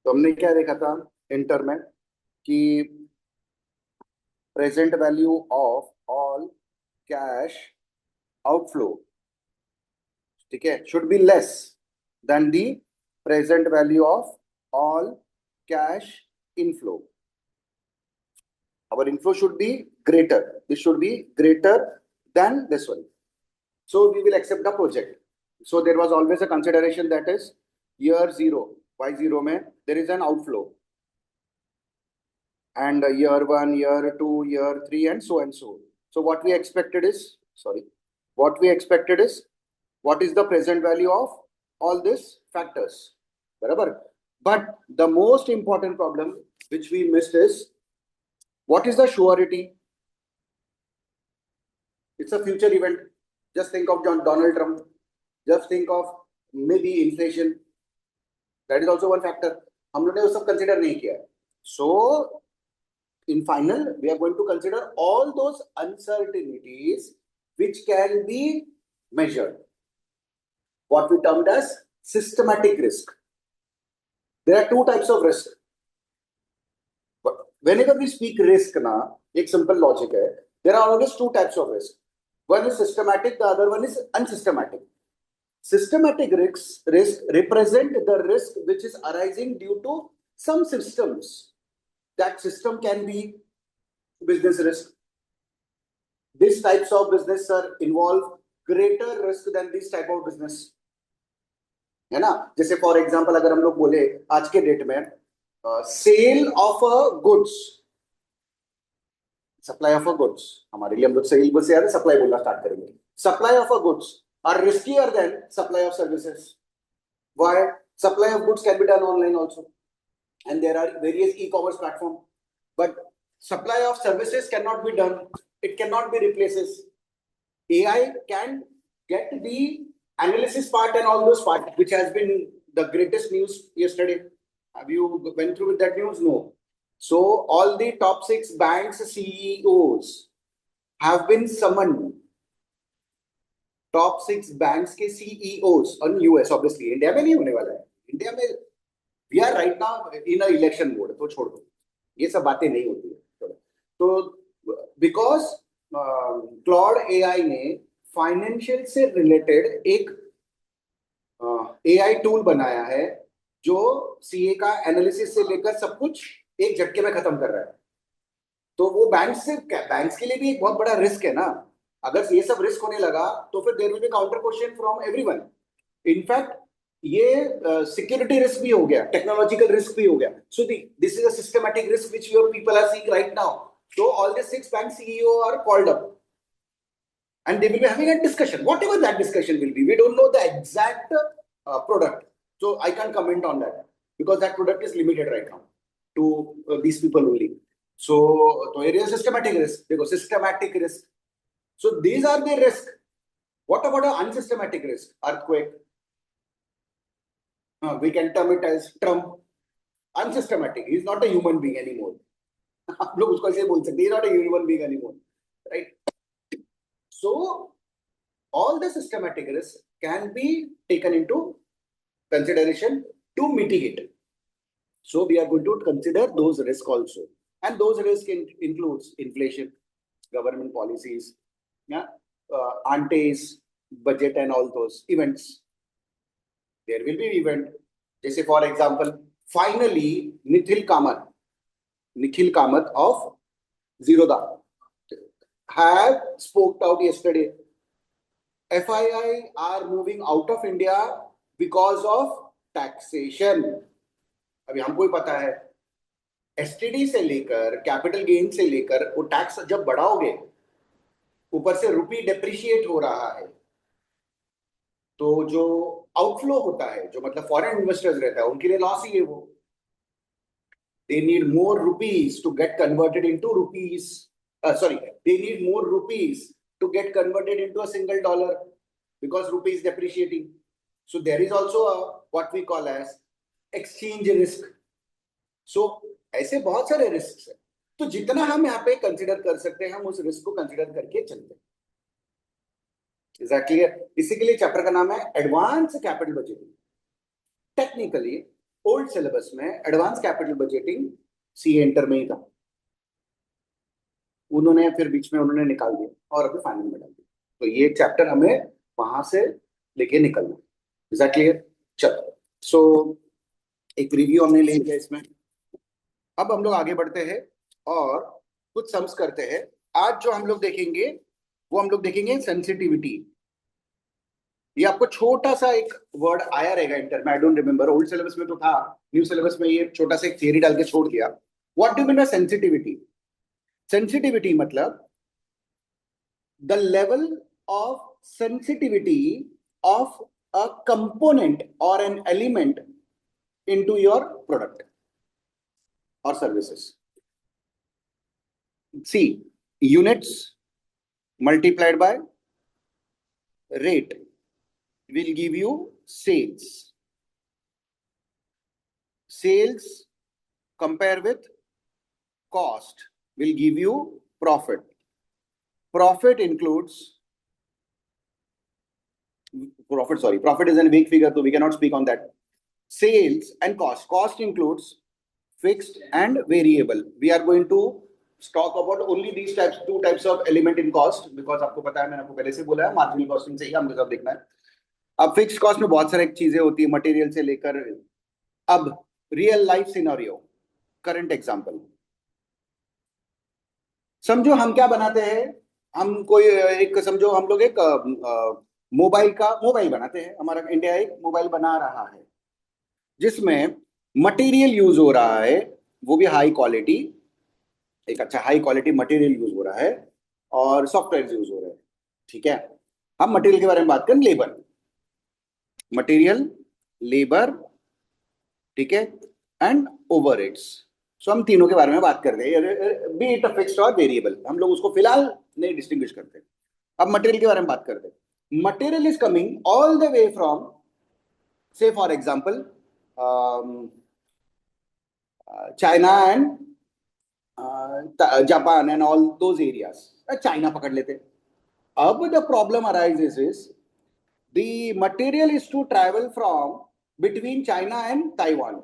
तो हमने क्या देखा था इंटर में कि present value of all cash outflow, ठीक है, should be less than the present value of all cash inflow. Our inflow should be greater. This should be greater than this one. So we will accept the project. So there was always a consideration, that is year 0, y0 mein there is an outflow, and year 1, year 2, year 3, and so and so. So what we expected is, sorry, what we expected is, what is the present value of all these factors, barabar. But the most important problem which we missed is, what is the surety? It's a future event. Just think of Donald Trump. Just think of maybe inflation. That is also one factor. हम लोगों ने वो सब consider नहीं किया है. So in final, we are going to consider all those uncertainties which can be measured. What we termed as systematic risk. There are two types of risk. But whenever we speak risk, ना एक simple logic है. There are always two types of risk. One is systematic, the other one is unsystematic. Systematic risk represent the risk which is arising due to some systems. That system can be business risk. These types of business are involve greater risk than this type of business. है ना? जैसे for example अगर हम लोग बोले आज के date में sale of a goods, supply of a goods, हमारे लिए हम लोग सेल से यार सप्लाई बोलना स्टार्ट करेंगे. Supply of a goods are riskier than supply of services. Why? Supply of goods can be done online also, and there are various e-commerce platforms. But supply of services cannot be done. It cannot be replaces. AI can get the analysis part and all those parts, which has been the greatest news yesterday. Have you went through with that news? No. So all the top 6 banks CEOs have been summoned. Top 6 banks के CEOs on US. Obviously India में नहीं होने वाला है. India में we are right now in a election mode, तो छोड़ दो, ये सब बातें नहीं होती है. तो बिकॉज क्लॉड एआई ने फाइनेंशियल से रिलेटेड एक एआई टूल बनाया है जो सीए का एनालिसिस से लेकर सब कुछ एक झटके में खत्म कर रहा है. तो वो बैंक्स के लिए भी एक बहुत बड़ा रिस्क है ना. अगर ये सब रिस्क होने लगा तो फिर there will be counter question from everyone. In fact ये सिक्योरिटी रिस्क भी हो गया, टेक्नोलॉजिकल रिस्क भी हो गया. So this is a systematic risk which your people are seeing right now. So all the 6 bank CEO are called up and they will be having a discussion, whatever that discussion will be. We don't know the exact product, so I can't comment on that because that product is limited right now to these people only. So it is a systematic risk. देखो, systematic risk. So these are the risk. What about an unsystematic risk? Earthquake. We can term it as Trump. Unsystematic. He is not a human being anymore. आप लोग उसको ऐसे बोल सकते. He is not a human being anymore, right? So all the systematic risks can be taken into consideration to mitigate. So we are going to consider those risks also, and those risks includes inflation, government policies, yeah, antes, budget, and all those events. There will be event. Just for example, finally Nikhil Kamath of Zerodha have spoke out yesterday. FII are moving out of India because of taxation. अभी हमको ही पता है, STD से लेकर capital gain से लेकर वो tax जब बढ़ाओगे, ऊपर से रुपी डेप्रिशिएट हो रहा है, तो जो आउटफ्लो होता है, जो मतलब फॉरेन इन्वेस्टर्स रहता है, उनके लिए लॉस ही है वो. They need more rupees to get converted into rupees. They need more rupees to get converted into a single dollar because rupee is depreciating. So there is also what we call as exchange risk. So ऐसे बहुत सारे risks हैं. तो जितना हम यहाँ पे consider कर सकते हैं, हम उस रिस्क को कंसिडर करके चलते हैं. Is that clear? इसी के लिए चैप्टर का नाम है advance capital budgeting. Technically old syllabus में advance capital budgeting CA inter में ही था, उन्होंने फिर बीच में उन्होंने निकाल दिया और अभी फाइनल में डाल दिया। तो ये चैप्टर हमें वहां से लेके निकलना। Is that clear? चलो, सो एक रिव्यू हमने ले लिया इसमें। अब हम लोग आगे बढ़ते हैं और कुछ सम्स करते हैं। आज जो हम लोग देखेंगे वो हम लोग देखेंगे सेंसिटिविटी। ये आपको छोटा सा एक वर्ड आया रहेगा इंटर में, I don't remember, old syllabus में तो था, न्यू सिलेबस में ये छोटा सा एक थियरी डाल के छोड़ दिया। What do mean by sensitivity? Sensitivity मतलब the level of sensitivity of a component और an element into your product और services. See, units multiplied by rate will give you sales. Sales compare with cost will give you profit. Profit includes profit is a big figure, so we cannot speak on that. Sales and cost. Cost includes fixed and variable. We are going to talk about only these two types of element in cost, because आपको पता है, मैंने आपको पहले से बोला है, marginal costing से ही हमको सब देखना है। अब फिक्स कॉस्ट में बहुत सारी चीजें होती है, मटेरियल से लेकर। अब real life scenario, current example समझो, हम क्या बनाते हैं, हम कोई एक, समझो हम लोग एक मोबाइल बनाते हैं, हमारा इंडिया एक मोबाइल बना रहा है जिसमें मटेरियल यूज हो रहा है, वो भी हाई क्वालिटी, एक अच्छा हाई क्वालिटी मटेरियल यूज हो रहा है और सॉफ्टवेयर यूज हो रहे हैं। ठीक है, हम मटेरियल के बारे में बात करें, लेबर, मटेरियल, लेबर, ठीक है, एंड ओवरहेड्स। सो हम तीनों के बारे में बात कर रहे हैं, बी इट फिक्स्ड और वेरिएबल, हम लोग उसको फिलहाल नहीं डिस्टिंग्विश करते। अब मटेरियल के बारे में बात करते हैं। Material is coming all the way from, से for example, China and Japan and all those areas. China पकड़ लेते। अब the problem arises is the material is to travel from between China and Taiwan,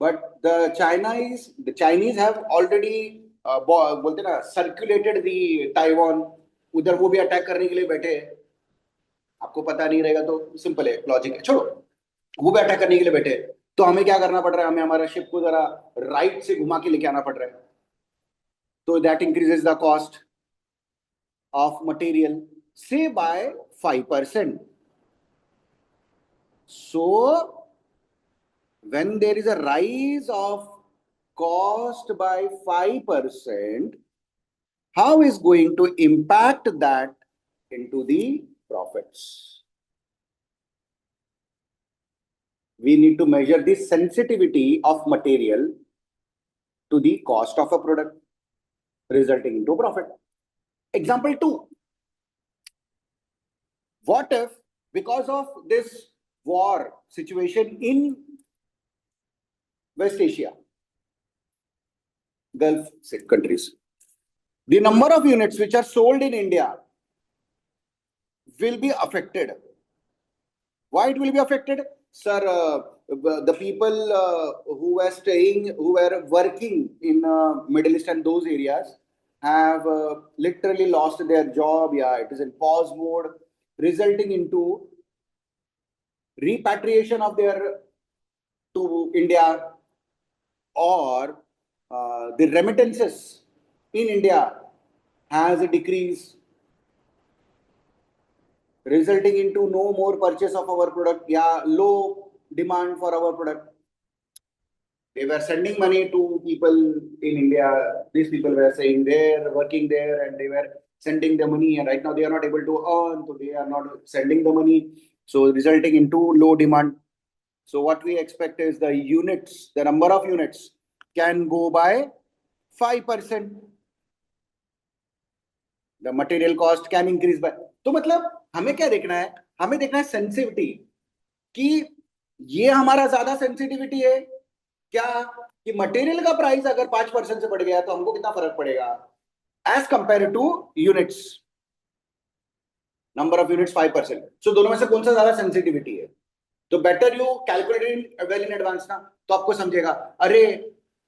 but the Chinese have already बोलते ना circulated the Taiwan, उधर वो भी attack करने के लिए बैठे हैं। आपको पता नहीं रहेगा तो सिंपल है, लॉजिक है, छोड़ो, वो भी अटैक करने के लिए बैठे हैं। तो हमें क्या करना पड़ रहा है, हमें हमारा शिप को जरा राइट से घुमा के लेके आना पड़ रहा है, तो that increases the cost of material से bye 5%. So when there is a rise of cost by 5%, how is going to impact that into the profits? We need to measure the sensitivity of material to the cost of a product, resulting into profit. Example 2. What if, because of this war situation in West Asia, Gulf countries, the number of units which are sold in India will be affected. Why it will be affected? Sir, the people who were staying, who were working in Middle East and those areas have literally lost their job. Yeah, it is in pause mode, resulting into repatriation of their to India, or the remittances in India has decreased, resulting into no more purchase of our product. Yeah, low demand for our product. They were sending money to people in India. These people were saying they're working there and they were sending the money, and right now they are not able to earn, so they are not sending the money, so resulting into low demand. So what we expect is the units, the number of units can go by 5%. The material cost can increase by, तो मतलब हमें क्या देखना है, हमें देखना है sensitivity, कि ये हमारा ज्यादा सेंसिटिविटी है क्या, कि मटेरियल का प्राइस अगर 5% से बढ़ गया तो हमको कितना फर्क पड़ेगा, as compare to units, number of units 5%. सो दोनों में से कौन सा ज्यादा सेंसिटिविटी है? तो better you calculate in well in advance ना, तो आपको समझेगा अरे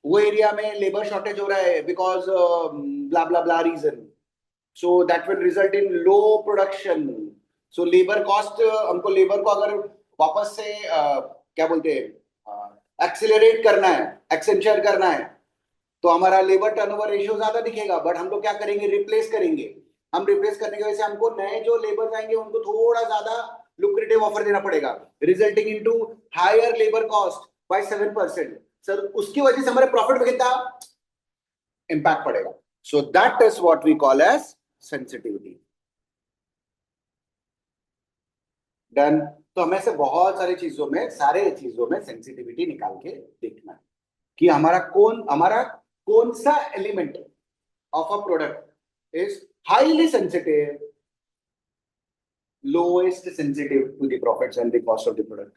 वो एरिया में लेबर शॉर्टेज हो रहा है because bla bla bla reason, so that will result in low production. So labour cost, हमको लेबर को अगर वापस से क्या बोलते हैं एक्सेलरेट करना है, एक्सेंचर करना है, तो हमारा लेबर टर्नओवर रेशियो ज्यादा दिखेगा, बट हम लोग क्या करेंगे, रिप्लेस करेंगे। हम रिप्लेस करने की वजह से हमको नए जो लेबर आएंगे उनको थोड़ा ज्यादा लुक्रेटिव ऑफर देना पड़ेगा, resulting into higher labour cost by 7%। Sir उसकी वजह से हमारे प्रॉफिट में कितना इंपैक्ट पड़ेगा। So that is what we call as sensitivity. Done. तो हमें से बहुत सारी चीजों में, सारे चीजों में सेंसिटिविटी निकाल के देखना है कि हमारा कौन सा element of a product is highly sensitive, lowest sensitive to the profits and the cost of the product.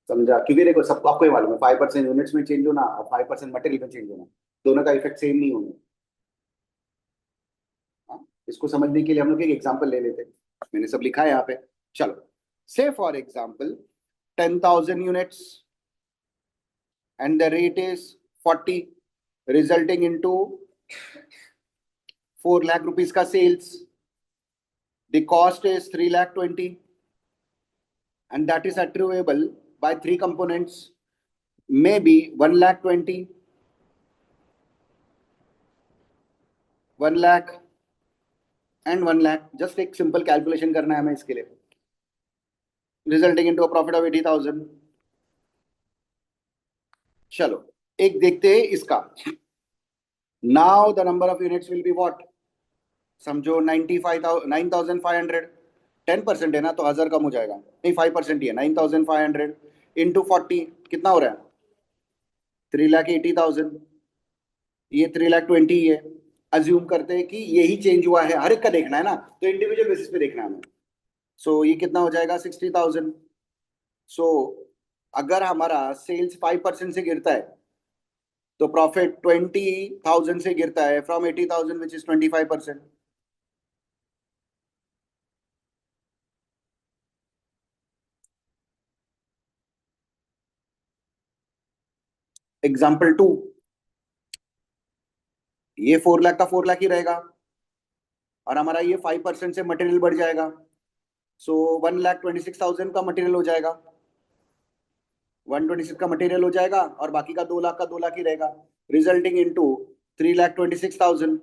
समझा? क्योंकि देखो सबको, आपको ही मालूम है 5% यूनिट्स में चेंज होना और 5% मटेरियल में चेंज होना, दोनों का इफेक्ट सेम नहीं होना। हाँ? इसको समझने के लिए हम लोग एक एग्जांपल ले लेते हैं। मैंने सब लिखा है यहाँ पे, चलो। से for example 10,000 units and the rate is 40, resulting into 4 lakh rupees का sales. The cost is 3 lakh 20, and that is attributable by 3 components, maybe 1 lakh 20, 1 lakh and 1 lakh. Just एक simple calculation करना है हमें इसके लिए, resulting into a profit of 80,000. चलो एक देखते हैं इसका। Now the number of units will be what? समझो 9,500, 10% है ना, तो 1000 कम हो जाएगा, नहीं 5% ही है, 9,500 इंटू 40 कितना हो रहा है? 3,80,000। ये 3,20,000 है। अज्यूम करते हैं कि यही चेंज हुआ है, हर एक का देखना है ना, तो इंडिविजुअल बेसिस पे देखना है हमें। सो ये कितना हो जाएगा? 60,000। सो अगर हमारा सेल्स 5% से गिरता है तो प्रॉफिट 20,000 से गिरता है, फ्रॉम 80,000 विच इज 25%। एग्जाम्पल 2, ये 4 लाख का 4 लाख ही रहेगा और हमारा ये 5% से मटेरियल बढ़ जाएगा, सो 1,26,000 का मटेरियल हो जाएगा, 126 का मटेरियल हो जाएगा और बाकी का 2 लाख का 2 लाख ही रहेगा, resulting into 3,26,000,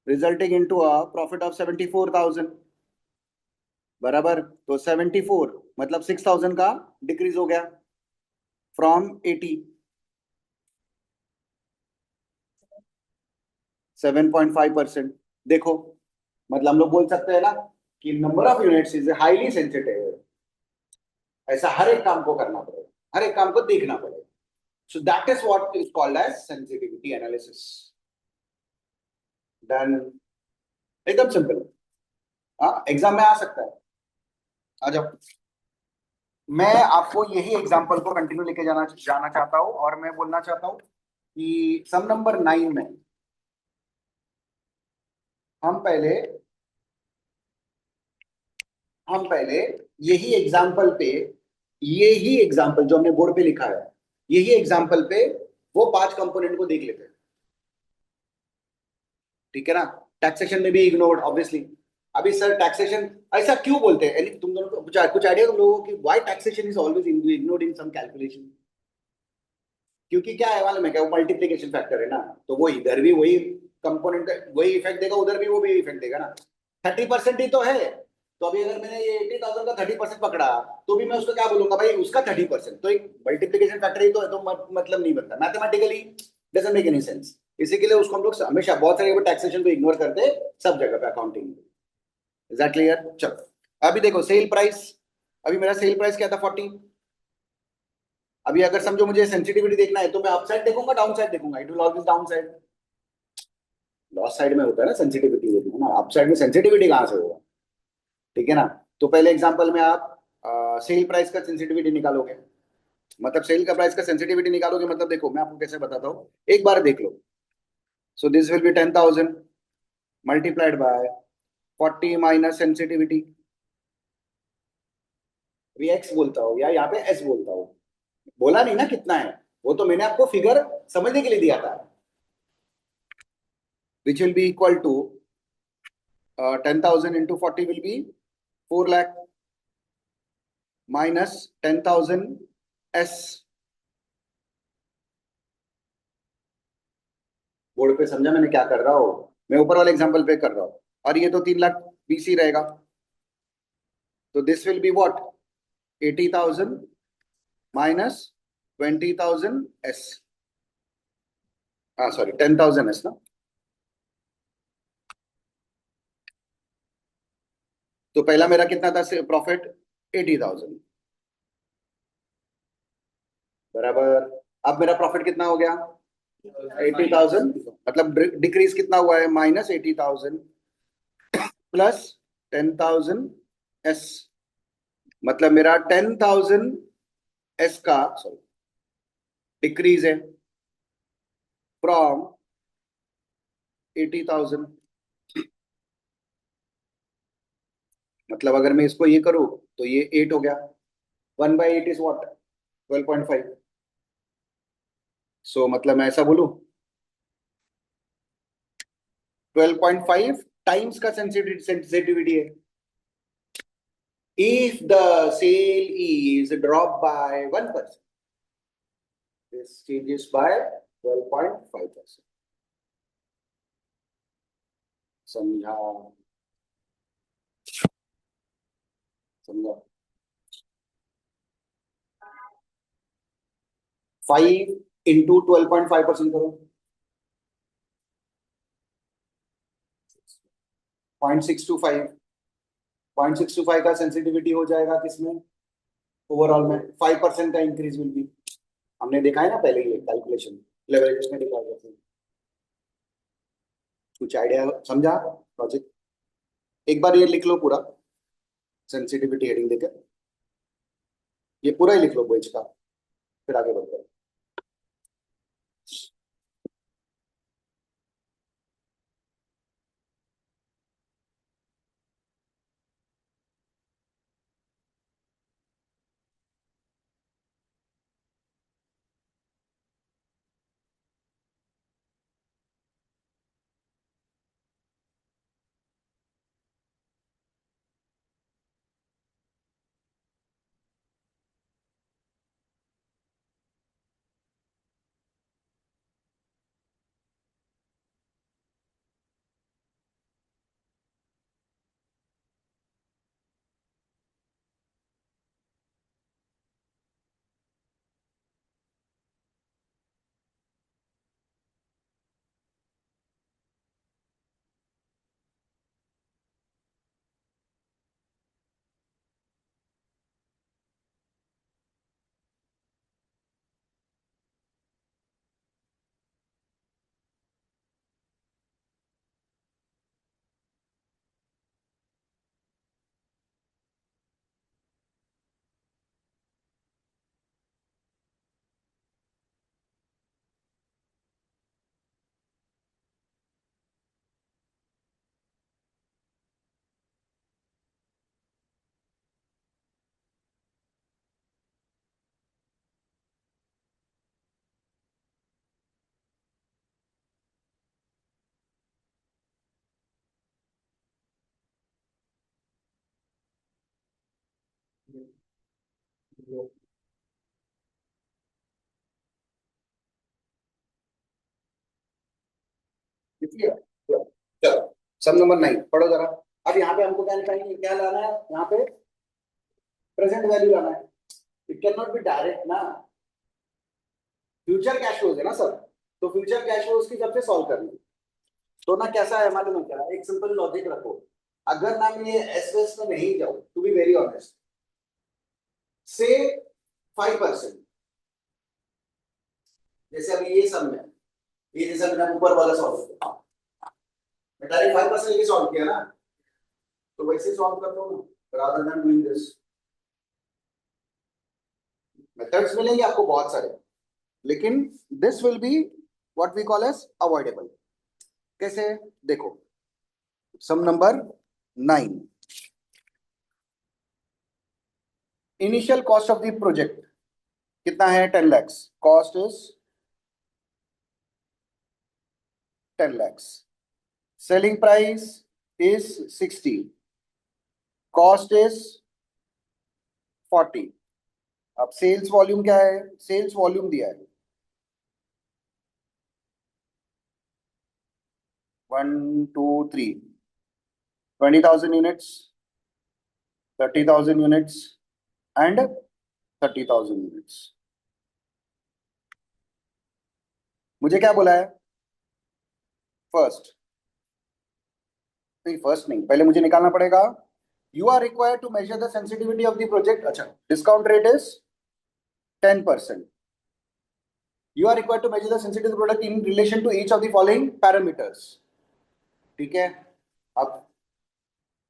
resulting into a profit of 74,000। बराबर, तो 74 मतलब 6,000 का डिक्रीज हो गया फ्रॉम 80, 7.5%। देखो मतलब हम लोग बोल सकते हैं ना कि number of units is highly sensitive. ऐसा हर एक काम को करना पड़ेगा, हर एक काम को देखना पड़ेगा। So that is what is called as sensitivity analysis. Then एकदम सिंपल, हाँ एग्जाम में आ सकता है। आ जाओ, मैं आपको यही एग्जांपल को कंटिन्यू लेके जाना जाना चाहता हूं और मैं बोलना चाहता हूं कि सम नंबर 9 में हम पहले हम पहले यही एग्जाम्पल पे, यही एग्जाम्पल जो हमने बोर्ड पे लिखा है, यही एग्जाम्पल पे वो 5 कंपोनेंट को देख लेते हैं। ठीक है ना? टैक्सेशन में भी इग्नोर्ड ऑब्वियसली। अभी सर टैक्सेशन ऐसा क्यों बोलते हैं? तुम दोनों को कुछ आइडिया तुम लोगों की why taxation is always ignored in some calculation? क्योंकि क्या है मालूम है क्या? वो मल्टीप्लिकेशन फैक्टर है ना, तो वो इधर भी वही कंपोनेंट वही इफेक्ट देगा, उधर भी वो भी इफेक्ट देगा ना। 30% ही तो है। तो अभी अगर मैंने ये 80,000 का 30% पकड़ा, तो भी मैं उसको क्या बोलूंगा भाई, उसका 30%, तो एक मल्टीप्लिकेशन फैक्टर ही तो है, तो मतलब नहीं बनता mathematically, doesn't make any sense. इसी के लिए उसको हम लोग हमेशा बहुत सारे टैक्सेशन को इग्नोर करते हैं सब जगह पे अकाउंटिंग में। Is that clear? चलो अभी देखो सेल प्राइस, अभी मेरा सेल प्राइस क्या था? 40। अभी अगर समझो मुझे सेंसिटिविटी देखना है तो मैं अपसाइड देखूंगा, डाउन साइड देखूंगा? It will always down side. Loss side में होता है ना सेंसिटिविटी देखना ना, अप साइड में सेंसिटिविटी कहाँ से होगा? ठीक है ना? तो पहले एग्जांपल में आप सेल प्राइस का सेंसिटिविटी निकालोगे, मतलब सेल का प्राइस का सेंसिटिविटी निकालोगे, मतलब देखो मैं आपको कैसे बताता हूँ, एक बार देख लो। So this will be 10,000 multiplied by 40 minus sensitivity, V X बोलता हूँ या यहाँ पे एस बोलता हूँ, बोला नहीं ना कितना है, वो तो मैंने आपको फिगर समझने के लिए दिया था, which will be equal to 10,000 into 40 will be 4 lakh minus 10,000 एस। बोर्ड पे समझा मैंने क्या कर रहा हूँ, मैं ऊपर वाले एग्जांपल पे कर रहा हूँ, और ये तो 3 लाख बीसी रहेगा, तो this will be what 80,000 minus 20,000 S, हाँ सॉरी 10,000 एस ना। तो पहला मेरा कितना था प्रॉफिट 80,000 बराबर, अब मेरा प्रॉफिट कितना हो गया 80,000, मतलब डिक्रीज कितना हुआ है -80,000 प्लस 10,000 एस, मतलब मेरा 10,000 एस का सॉरी डिक्रीज है फ्रॉम 80,000, मतलब अगर मैं इसको ये करूं तो ये 8 हो गया, 1/8 इज व्हाट 12.5, सो मतलब मैं ऐसा बोलूं 12.5 टाइम्स का सेंसिटिविटी है। If the sale is dropped by 1%, this changes by 12.5%. समझा समझा 5 इंटू 12.5% करो 0.625, 0.625 का सेंसिटिविटी हो जाएगा किसमें ओवरऑल में 5% का इंक्रीज विल बी, हमने देखा है ना पहले ये कैलकुलेशन लेवल में देखा है, कुछ आइडिया समझा लॉजिक, एक बार ये लिख लो पूरा सेंसिटिविटी हेडिंग देकर, ये पूरा ही लिख लो बोइज का, फिर आगे बढ़ते हैं। इसलिए चलो सम नंबर 9 पढ़ो जरा। अब यहाँ पे हमको क्या निकालना, क्या लाना है यहाँ पे प्रेजेंट वैल्यू लाना है, it can not be direct ना, फ्यूचर कैश फ्लोज है ना सर, तो फ्यूचर कैश फ्लोज की सबसे सॉल्व करनी, तो ना कैसा है हमारे में, क्या एक सिंपल लॉजिक रखो, अगर ना मैं ये एस एस में नहीं जाऊं टू बी वेरी ऑनेस्ट से 5%, जैसे अभी ये सम है, ये जैसा मैंने ऊपर वाला सॉल्व किया, मैं डायरेक्ट 5% लेके सॉल्व किया ना, तो वैसे सॉल्व कर दो ना rather than doing this, methods मिलेंगे आपको बहुत सारे, लेकिन this will be what we call as avoidable. कैसे देखो, some number 9, initial cost of the project कितना है? 10 lakhs. Cost is 10 lakhs. Selling price is 60. Cost is 40. अब सेल्स वॉल्यूम क्या है? सेल्स वॉल्यूम दिया है 1 2 3 20,000 यूनिट्स, 30,000 यूनिट्स एंड 30,000 यूनिट्स. मुझे क्या बोला है? फर्स्ट नहीं, फर्स्ट नहीं, पहले मुझे निकालना पड़ेगा. You are required to measure the sensitivity of the project. अच्छा, discount rate is 10%. You are required to measure the sensitivity of the product in relation to each of the following parameters. ठीक है. अब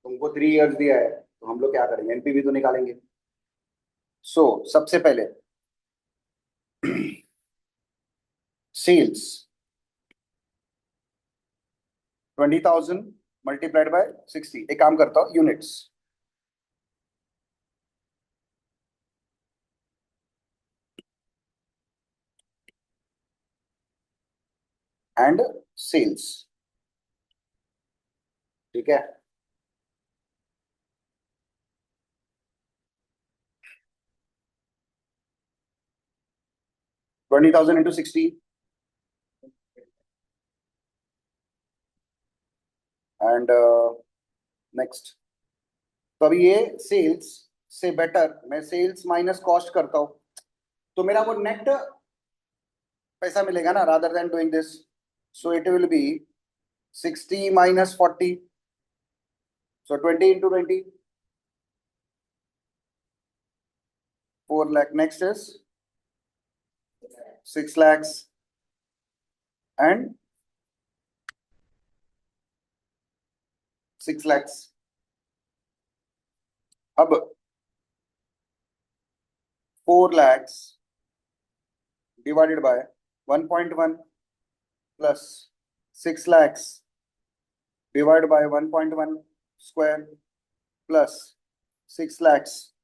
तुमको 3 years दिया है तो हम लोग क्या करेंगे? एनपीवी तो निकालेंगे. सो सबसे पहले सेल्स 20,000 मल्टीप्लाइड बाय 60. एक काम करता हूं, यूनिट्स. And sales. ठीक है. $20,000 into 60 एंड नेक्स्ट. तो अभी ये सेल्स से बेटर मैं सेल्स माइनस कॉस्ट करता हूं तो मेरा वो नेट पैसा मिलेगा ना, rather than doing this. So it will be 60 minus 40. So 20 into 20. 4 lakh. Next is 6 lakhs and 6 lakhs. अब 4 lakhs divided by 1.1 plus 6 lakhs divided by 1.1 square plus 6 lakhs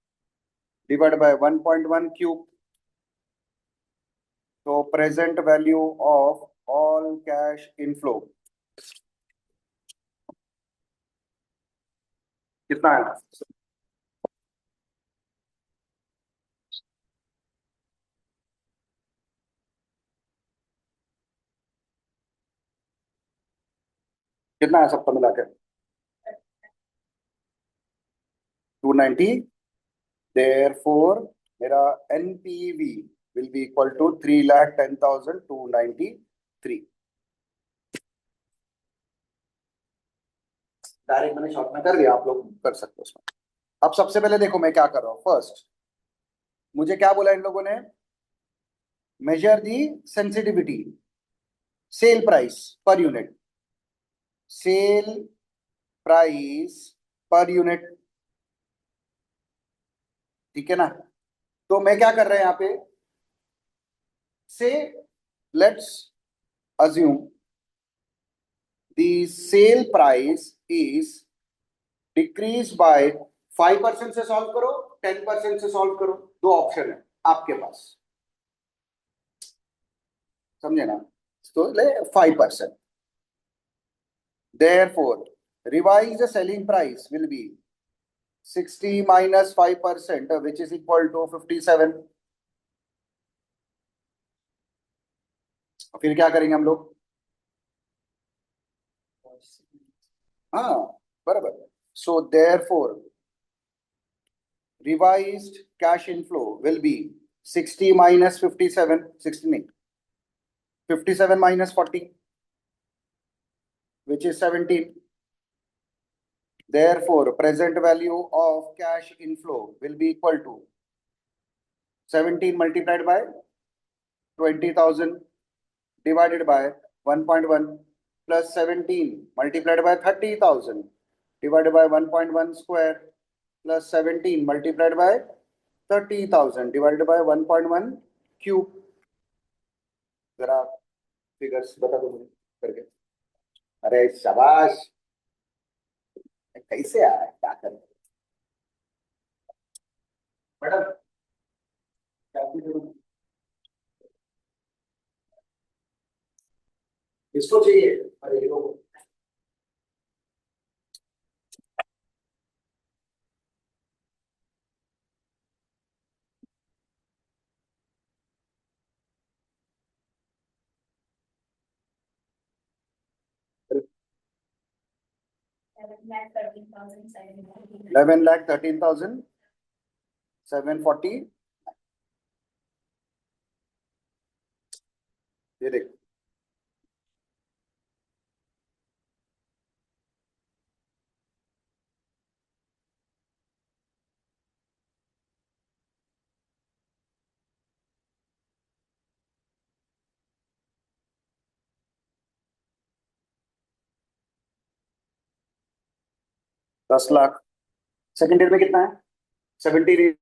divided by 1.1 cube. So present value of all cash inflow कितना है? कितना है सबका मिला के? 290. Therefore मेरा NPV will be equal to 3,10,293. Direct मैंने शॉर्ट में कर दिया, आप लोग कर सकते हो उसमें. अब सबसे पहले देखो मैं क्या कर रहा हूं. फर्स्ट मुझे क्या बोला इन लोगों ने? Measure the sensitivity. Sale price per unit. Sale price per unit. ठीक है ना? तो मैं क्या कर रहा है यहाँ पे? से let's assume the sale price is decreased by 5% से सॉल्व करो, 10% से सॉल्व करो. दो ऑप्शन है आपके पास, समझे ना? तो ले 5%. Therefore revised selling price will be 60 minus 5% which is equal to 57. फिर क्या करेंगे हम लोग? हाँ बराबर. So therefore revised cash inflow will be 60 minus 57. 60 नहीं, 57 minus 40 which is 17. Therefore present value of cash inflow will be equal to 17 multiplied by 20,000 divided by 1.1 plus 17 multiplied by 30,000 divided by 1.1 square plus 17 multiplied by 30,000 divided by 1.1 cube. जरा figures बता दो मुझे करके. अरे शाबाश, कैसे आया, क्या कर मैडम कैलकुलेटर किसको चाहिए? अरे हीरो को। 11,13,740। ये देख, 10 लाख। सेकंड ईयर में कितना है? 70।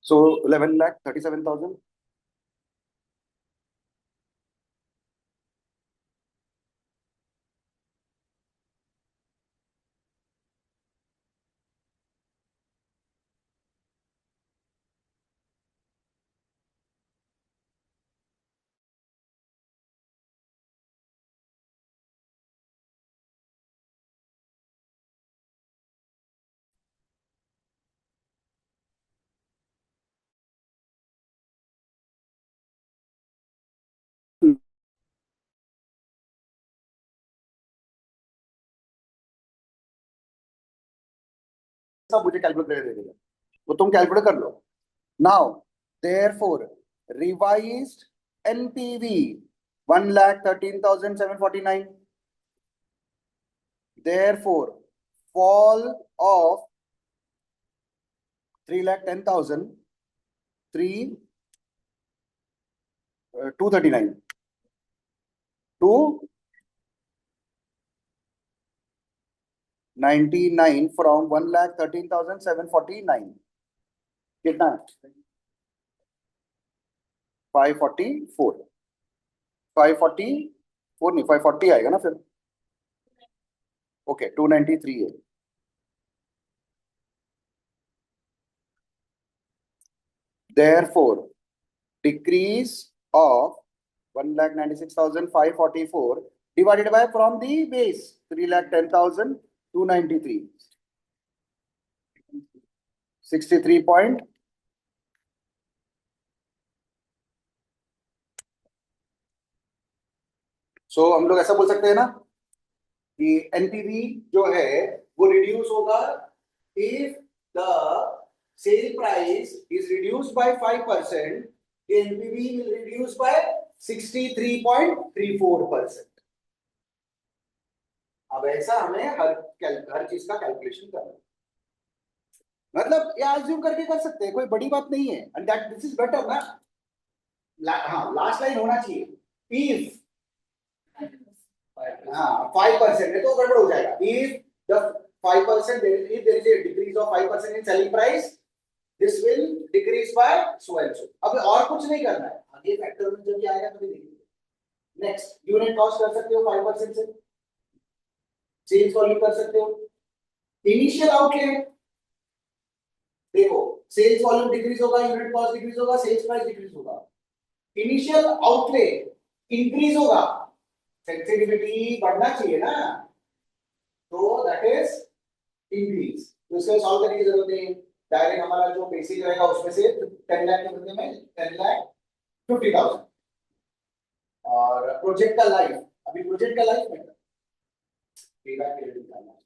सो 11,37,000। सब मुझे कैलकुलेटर दे देगा, वो तुम कैलकुलेट कर लो। Now therefore revised NPV 1,13,749। Therefore fall of 3,10,000 3 239 two 99 from 1,13,749। कितना है? 544। 544 नहीं, 540 आएगा ना फिर। ओके, 293 है। Therefore, decrease of 1,96,544 divided by from the base 3,10,293, 63 point। सो हम लोग ऐसा बोल सकते हैं ना कि एनपीवी जो है वो रिड्यूस होगा if the sale price is reduced by 5%, NPV will reduce by 63.34%। अब ऐसा हमें हर चीज का कैलकुलेशन करना है। मतलब ये अज्यूम करके कर सकते हैं, कोई बड़ी बात नहीं है। And that this is better ना। हाँ, लास्ट लाइन होना चाहिए इफ। हाँ, 5% है तो गड़बड़ हो जाएगा। If the 5%, if there is a decrease of 5% in selling price, this will decrease by so and so। अब और कुछ नहीं करना है, आगे फैक्टर में जब ये आएगा तभी देखेंगे। नेक्स्ट, यूनिट कॉस्ट कर सकते हो 5% से, सेल्स वॉल्यूम कर सकते हो, इनिशियल आउटले। देखो, सेल्स वॉल्यूम डिक्रीज होगा, यूनिट कॉस्ट डिक्रीज होगा, सेल्स प्राइस डिक्रीज होगा, इनिशियल आउटले इंक्रीज होगा, सेंसिटिविटी बढ़ना चाहिए ना, तो दैट इज इंक्रीज। तो इसको सॉल्व करने की जरूरत नहीं, डायरेक्ट हमारा जो बेसिक रहेगा उसमें से 10 लाख के बदले में 10,50,000। और प्रोजेक्ट का लाइफ, अभी प्रोजेक्ट का लाइफ में पेबैक पीरियड निकालना है,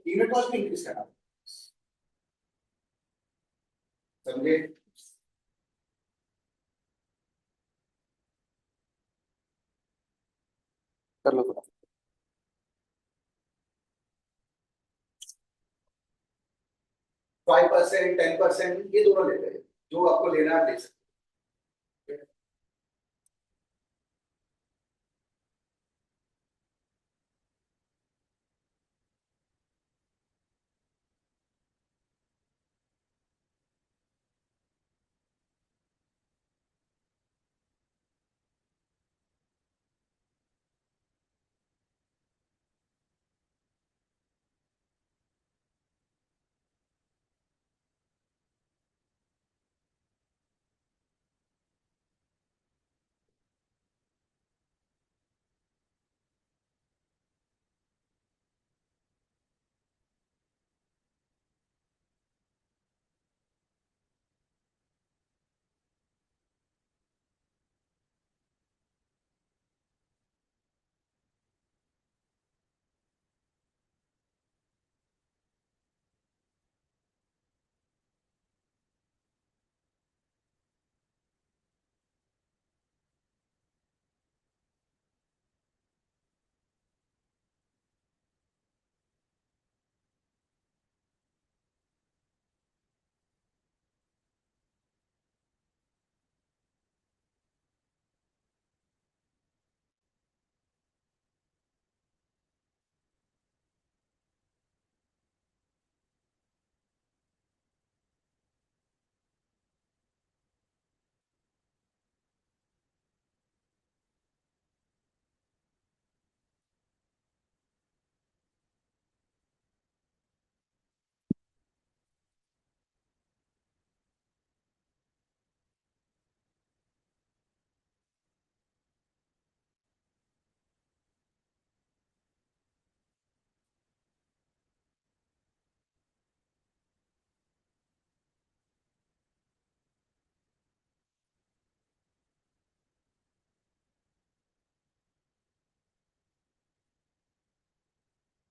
यूनिट कॉस्ट भी इंक्रीज करना, समझे? कर लो थोड़ा। 5%, 10% ये दोनों लेते हैं, जो आपको लेना है ले सकते हैं।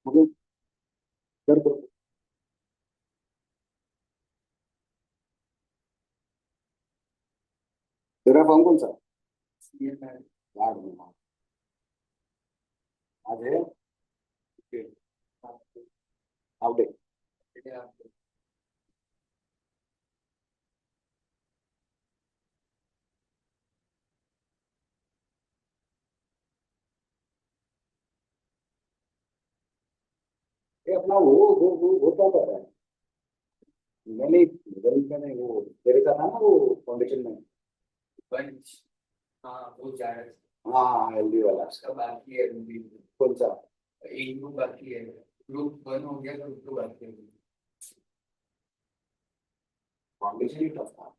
मुझे कर दो। तेरा फॉर्म कौन सा? यार आज है। आउटे। ये अपना वो क्या कर रहा है? मैंने मैंने वो तेरे का था ना वो फाउंडेशन में। पंच। हाँ वो जा रहा है। हाँ हेल्दी वाला। उसका बाकी है अभी। कौन सा? एक ग्रुप बाकी है। ग्रुप वन हो गया, ग्रुप टू बाकी है। फाउंडेशन ही टफ था।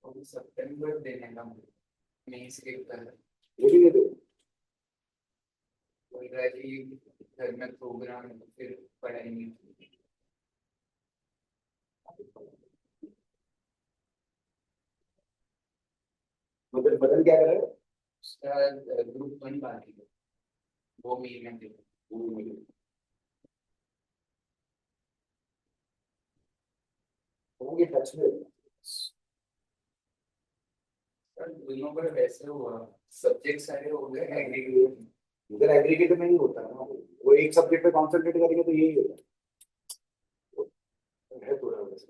और सितंबर देने का मई से कर। ये भी नहीं दे। बोल रहा है कि घर में प्रोग्राम है, फिर पढ़ाई नहीं। मतलब बदल क्या कर रहे हो? उसका ग्रुप वन बाकी है, वो मई में दे। होंगे टच में। सर दोनों पर वैसे हुआ, सब्जेक्ट सारे हो गए एग्री। इधर एग्रीगेट में नहीं होता ना, वो एक सब्जेक्ट पे कॉन्सेंट्रेट करेंगे तो यही होगा। है थोड़ा वैसे।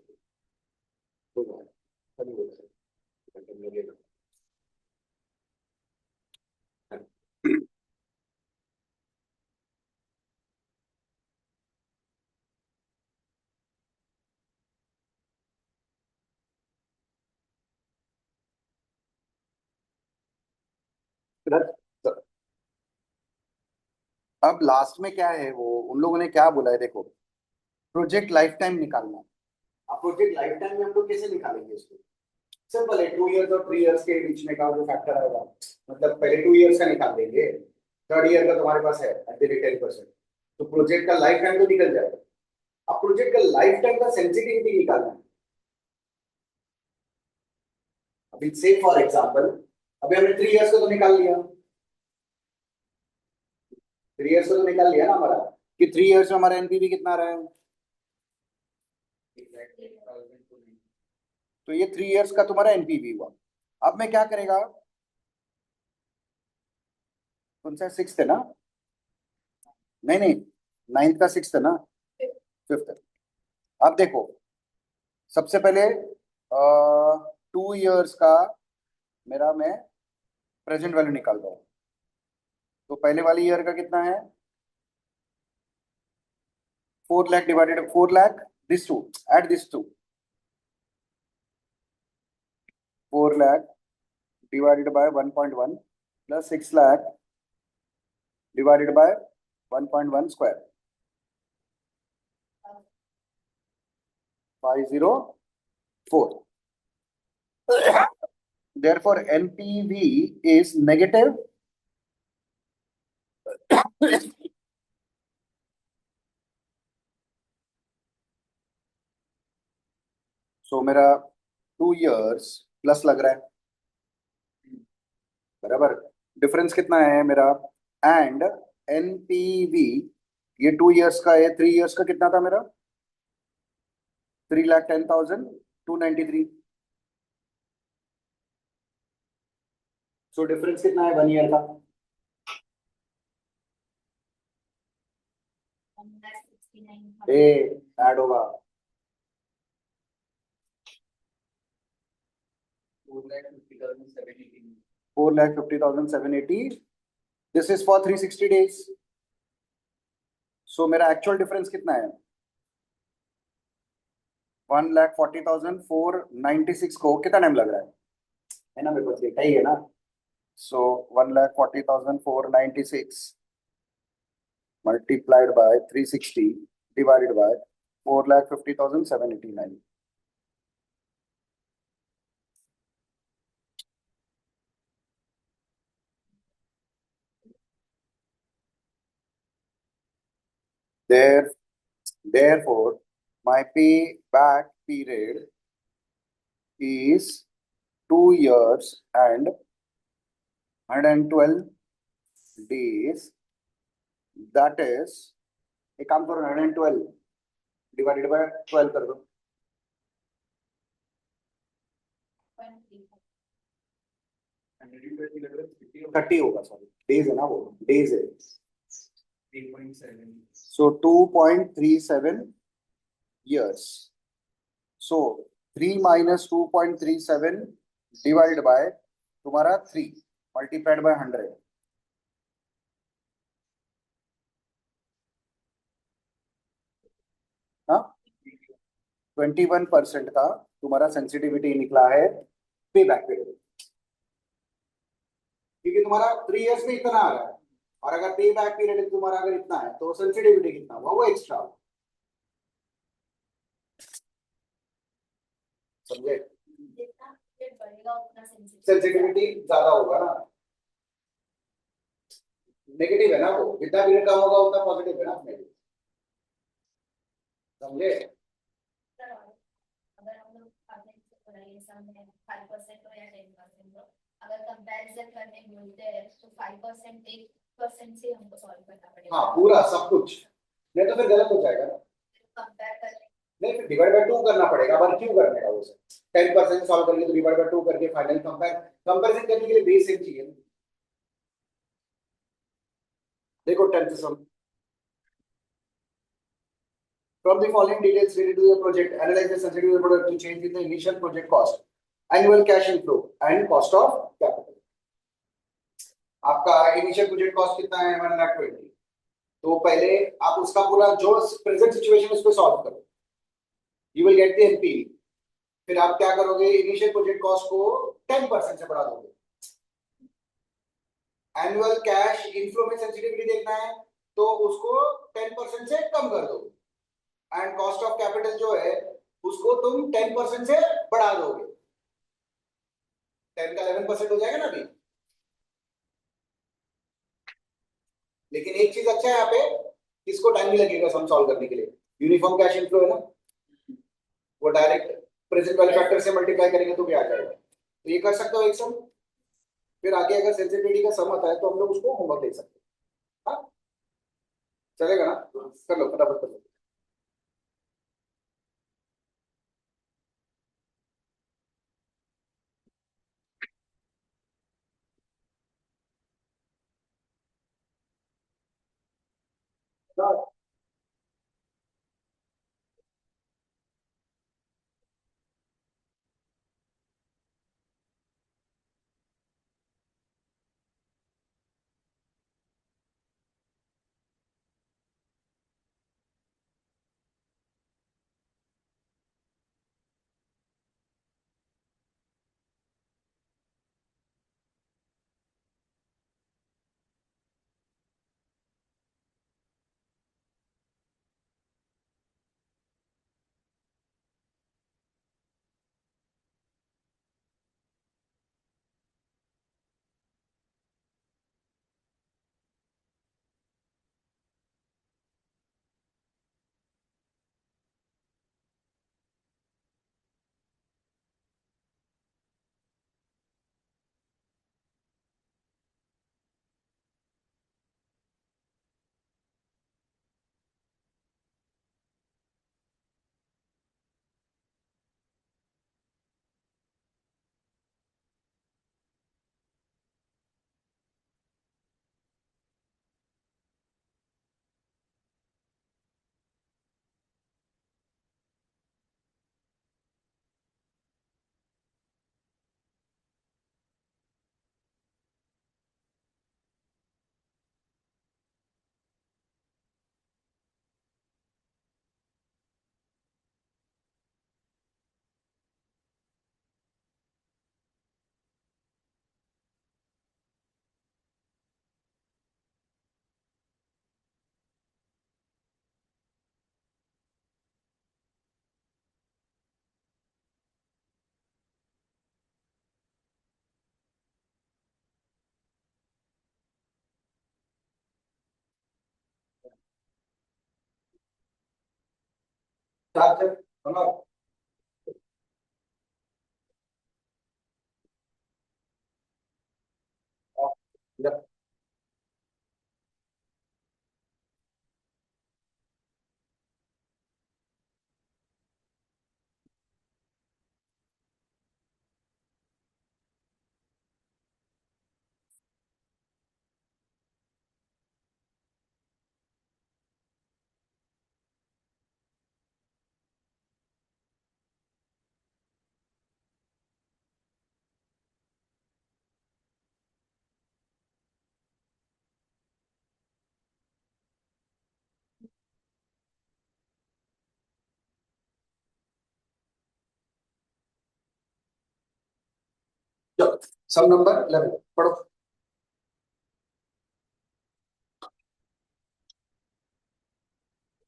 कोई बात नहीं, होता है लगेगा। अब लास्ट में क्या है, वो उन लोगों ने क्या बोला है देखो, प्रोजेक्ट लाइफ टाइम निकालना है। अब प्रोजेक्ट लाइफ टाइम में हम लोग कैसे निकालेंगे इसको? सिंपल है, 2 इयर्स और 3 इयर्स के बीच में का जो फैक्टर आएगा, मतलब पहले 2 इयर्स का निकाल देंगे, थर्ड ईयर का तुम्हारे पास है एट द रेट 10%, तो प्रोजेक्ट का लाइफ टाइम तो निकल जाएगा। अब प्रोजेक्ट का लाइफ टाइम का सेंसिटिविटी निकालना है। अभी से फॉर एग्जांपल, अभी हमने 3 इयर्स का तो निकाल लिया, 3 इयर्स का तो निकाल लिया ना हमारा, कि 3 इयर्स में हमारा एनपीवी कितना रहा है। तो ये 3 इयर्स का तुम्हारा एनपीवी हुआ। अब मैं क्या करेगा, कौन सा सिक्स है ना? नहीं नहीं, नाइन्थ का सिक्स है ना? फिफ्थ। अब देखो, सबसे पहले 2 इयर्स का मेरा मैं प्रेजेंट वैल्यू निकाल रहा हूँ। तो पहले वाली ईयर का कितना है? 4 lakh divided 4 lakh, this two, add this two, 4 lakh divided by 1.1 plus 6 lakh divided by 1.1 square, 504। Therefore, NPV is negative. So मेरा 2 इयर्स प्लस लग रहा है, बराबर। डिफरेंस कितना है मेरा? एंड एनपीवी, ये 2 इयर्स का है, 3 इयर्स का कितना था मेरा? 3,10,293। सो डिफरेंस कितना है 1 ईयर का? ए ऐड होगा 4,50,780। This is for 360 days. So मेरा एक्चुअल डिफरेंस कितना है? 1,40,496 को कितना टाइम लग रहा है ना? मेरे पास देखा ही है ना। सो 1,40,496 multiplied by 360 divided by 4,50,789. There, therefore, my payback period is 2 years and 112 days that is, एक काम करो, 112 डिवाइडेड बाय 12 कर दो। 30 होगा, सॉरी डेज है ना, वो डेज है। 3.7 सो 2.37 years. So 3 minus 2.37 divided by तुम्हारा 3 multiplied by 100। हाँ, 21% का तुम्हारा सेंसिटिविटी निकला है पे बैक पीरियड, क्योंकि तुम्हारा 3 इयर्स में इतना आ रहा है, और अगर पे बैक पीरियड तुम्हारा अगर इतना है तो सेंसिटिविटी कितना हुआ, वो एक्स्ट्रा। समझे? सेंसिटिविटी ज्यादा होगा ना, नेगेटिव है ना वो, जितना पीरियड कम होगा उतना पॉजिटिव है ना अपने लिए। समझे? अगर हम लोग में 5% हो या 10% हो, अगर कंपैरिजन करने बोलते हैं तो 5% 1% से हमको सॉल्व करना पड़ेगा। हाँ, पूरा सब कुछ, नहीं तो फिर गलत हो जाएगा ना। कंपेयर करने नहीं, फिर डिवाइड बाय 2 करना पड़ेगा, पर क्यों करने का वो से 10% सॉल्व करके तो डिवाइड बाय 2 करके फाइनल कंपैरिजन करने के लिए बेस सेम चाहिए। देखो 10 से सम, from the following details related to the project, analyze the sensitivity of the product to change in the initial project cost, annual cash inflow and cost of capital। आपका initial project cost कितना है? 1,20,000। तो पहले आप उसका पूरा जो present situation उसको सॉल्व करो, you will get the NP. फिर आप क्या करोगे? इनिशियल प्रोजेक्ट कॉस्ट को 10% से बढ़ा दोगे। एनुअल कैश इनफ्लो में सेंसिटिविटी देखना है तो उसको 10% से कम कर दो, एंड कॉस्ट ऑफ कैपिटल जो है उसको तुम 10% से बढ़ा दोगे। 10 का 11% हो जाएगा ना अभी। लेकिन एक चीज अच्छा है यहाँ पे, किसको टाइम नहीं लगेगा सम सॉल्व करने के लिए, यूनिफॉर्म कैश इनफ्लो है ना, वो डायरेक्ट प्रेजेंट वैल्यू फैक्टर से मल्टीप्लाई करेंगे तो भी आ जाएगा। तो ये कर सकते हो एक सम। फिर आगे अगर सेंसिटिविटी का सम आता है तो हम लोग उसको होमवर्क दे सकते हैं। हाँ, चलेगा ना? कर लो, फटाफट कर लो। हाँ, चार्जर बनाओ। चलो सम नंबर 11 पढ़ो।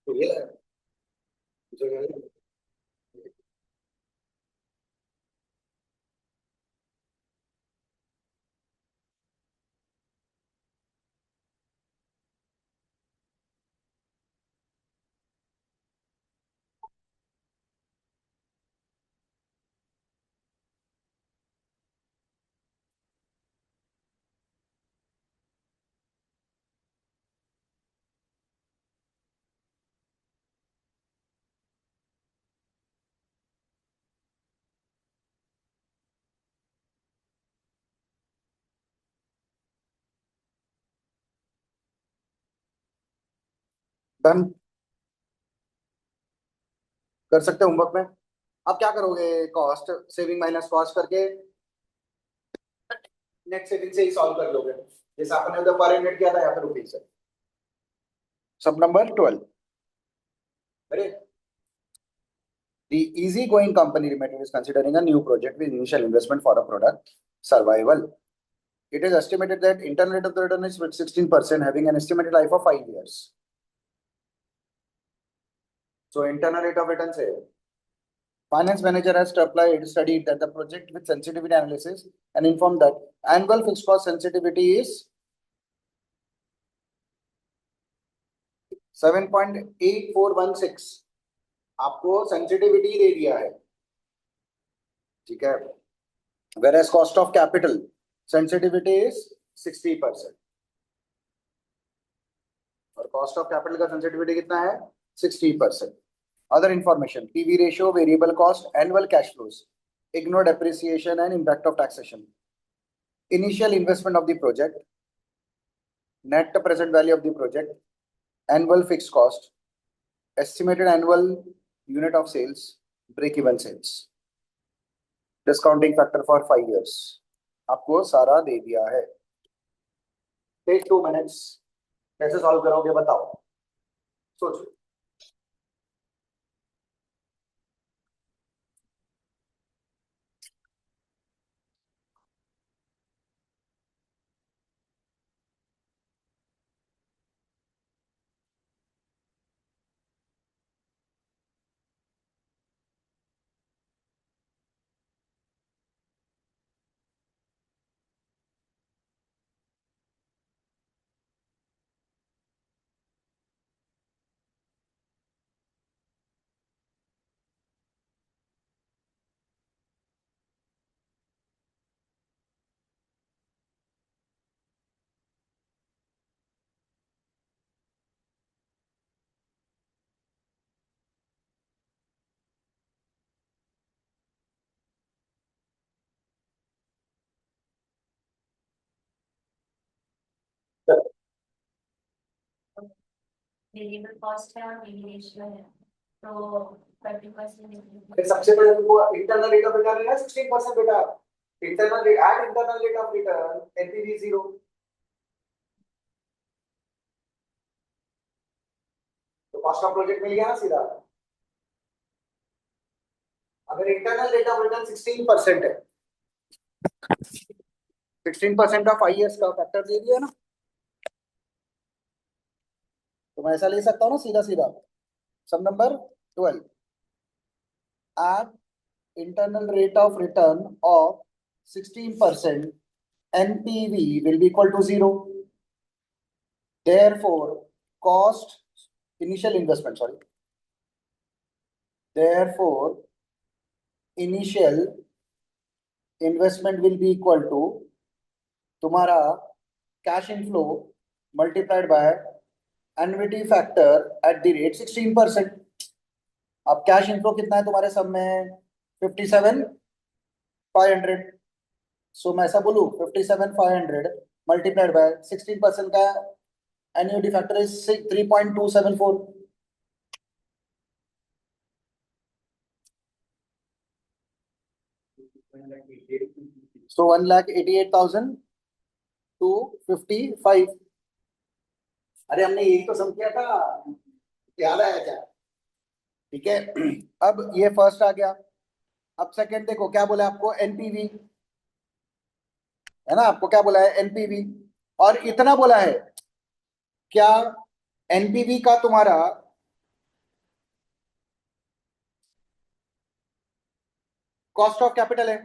तो ये लगा डन कर सकते हो होमवर्क में। अब क्या करोगे, कॉस्ट सेविंग माइनस कॉस्ट करके नेट सेविंग से ही सॉल्व कर लोगे, जैसे आपने उधर पर यूनिट किया था यहाँ पे रुपीज से। सब नंबर 12। अरे the easygoing company limited is considering a new project with initial investment for a product survival. It is estimated that internal rate of the return is with 16%, having an estimated life of 5 years. So internal rate of return say finance manager has studied that the project with sensitivity analysis and informed that annual fixed cost sensitivity is 7.8416। आपको sensitivity दे दिया है, ठीक है। Whereas cost of capital sensitivity is 60%, और cost of capital का sensitivity कितना है 60%। Other information PV ratio, variable cost, annual cash flows, ignore depreciation and impact of taxation, initial investment of the project, net present value of the project, annual fix cost, estimated annual unit of sales, break even sales, discounting factor for 5 years। आपको सारा दे दिया है। Take 2 minutes, कैसे solve करोगे बताओ, सोचो। Variable cost है और पीवी रेशियो है, तो 30% फिर सबसे पहले तुमको इंटरनल रेट ऑफ रिटर्न है 16% बेटा। Internal rate at internal rate of return NPV 0। तो कॉस्ट ऑफ प्रोजेक्ट मिल गया ना सीधा। अगर इंटरनल रेट ऑफ रिटर्न 16% है, 16% ऑफ आईएस का फैक्टर दे दिया ना, तो मैं ऐसा ले सकता हूँ ना सीधा सीधा। सम number 12 at internal rate of return of 16%, NPV will be equal to 0. Therefore, cost initial investment, sorry. Therefore, initial investment will be equal to तुम्हारा cash inflow multiplied by annuity factor at the rate 16%। अब cash inflow कितना है तुम्हारे सब में 57,500। सो मैं ऐसा बोलूं 57,500 मल्टीप्लाइड बाय 16% का एन्युटी फैक्टर इज 3.274। सो 1,88,255। अरे हमने यही तो सम किया था, याद आया क्या? ठीक है। अब ये फर्स्ट आ गया। अब सेकंड देखो क्या बोला आपको, एनपीवी है ना, आपको क्या बोला है, एनपीवी, और इतना बोला है क्या, एनपीवी का तुम्हारा कॉस्ट ऑफ कैपिटल है,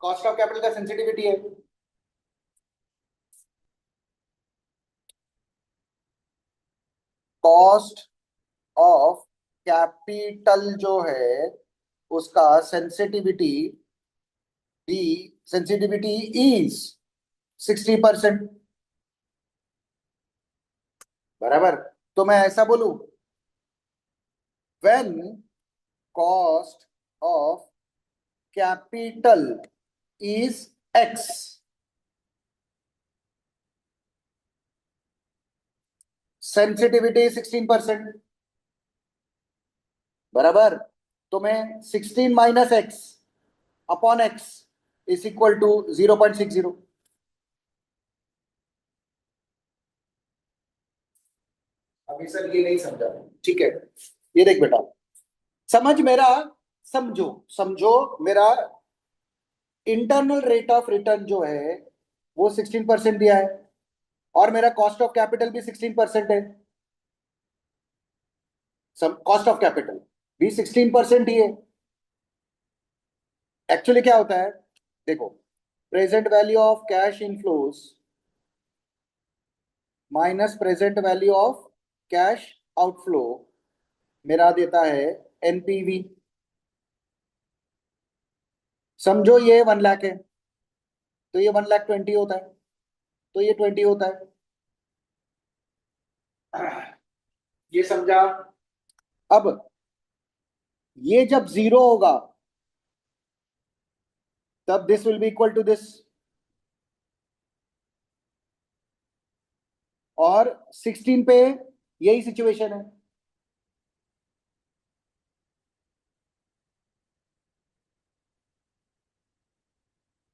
कॉस्ट ऑफ कैपिटल का सेंसिटिविटी है, कॉस्ट ऑफ कैपिटल जो है उसका सेंसिटिविटी, दी सेंसिटिविटी इज 60%, बराबर। तो मैं ऐसा बोलूं, when cost of capital is X, sensitivity 16%, बराबर। तो मैं 16 minus X upon X is equal to 0.60। अभी सर ये नहीं समझा, ठीक है, ये देख बेटा, समझ मेरा, समझो समझो मेरा, इंटरनल रेट ऑफ रिटर्न जो है वो 16% दिया है, और मेरा कॉस्ट ऑफ कैपिटल भी 16% है, कॉस्ट ऑफ कैपिटल भी 16% ही है। एक्चुअली क्या होता है, देखो, present value of cash inflows minus present value of cash outflow मेरा देता है एनपीवी। समझो ये 1 लाख है, तो ये 1,20,000 होता है, तो ये 20 होता है, ये समझा। अब ये जब 0 होगा तब this will be equal to this, और 16 पे यही सिचुएशन है।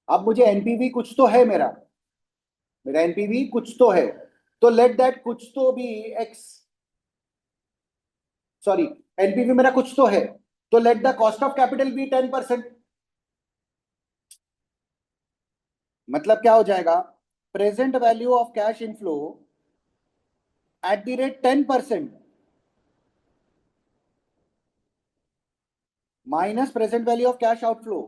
अब मुझे एनपीवी कुछ तो है, मेरा मेरा एनपीवी कुछ तो है, तो लेट दैट कुछ तो भी एक्स, सॉरी, एनपीवी मेरा कुछ तो है, तो let the cost of capital be 10%। मतलब क्या हो जाएगा, present value of cash inflow at the rate 10% minus present value of cash outflow,